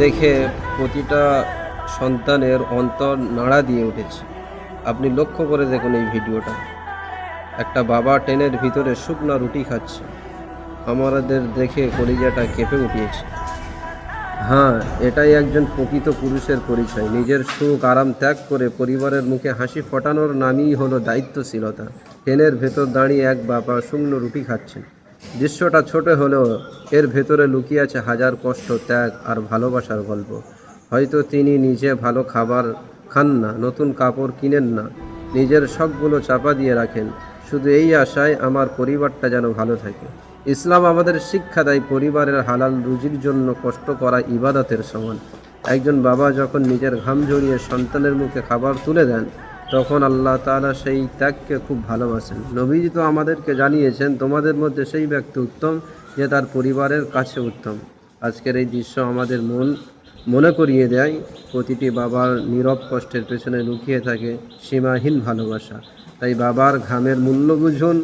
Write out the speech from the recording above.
দেখে প্রতিটা সন্তানের অন্তর নাড়া দিয়ে উঠেছে। আপনি লক্ষ্য করে দেখুন এই ভিডিওটা। একটা বাবা ট্রেনের ভিতরে শুকনো রুটি খাচ্ছে। আমাদের দেখে কলিজাটা কেঁপে উঠিয়েছে। হ্যাঁ, এটাই একজন প্রকৃত পুরুষের পরিচয়। নিজের সুখ আরাম ত্যাগ করে পরিবারের মুখে হাসি ফোটানোর নামই হলো দায়িত্বশীলতা। ট্রেনের ভেতর দাঁড়িয়ে এক বাবা শুকনো রুটি খাচ্ছেন। দৃশ্যটা ছোট হলেও এর ভেতরে লুকিয়ে আছে হাজার কষ্ট, ত্যাগ আর ভালোবাসার গল্প। হয়তো তিনি নিজে ভালো খাবার খান না, নতুন কাপড় কিনেন না, নিজের শখগুলো চাপা দিয়ে রাখেন, শুধু এই আশায় আমার পরিবারটা যেন ভালো থাকে। ইসলাম আমাদের শিক্ষা দেয় পরিবারের হালাল রুজির জন্য কষ্ট করা ইবাদতের সমান। একজন বাবা যখন নিজের ঘাম ঝরিয়ে সন্তানের মুখে খাবার তুলে দেন, তখন আল্লাহ তাআলা সেই ত্যাগকে খুব ভালোবাসেন। নবীজি তো আমাদেরকে জানিয়েছেন, তোমাদের মধ্যে সেই ব্যক্তি উত্তম যে তার পরিবারের কাছে উত্তম। আজকের এই দৃশ্য আমাদের মনে করিয়ে দেয় প্রতিটি বাবার নীরব কষ্টের পেছনে লুকিয়ে থাকে সীমাহীন ভালোবাসা। তাই বাবার ঘামের মূল্য বুঝুন,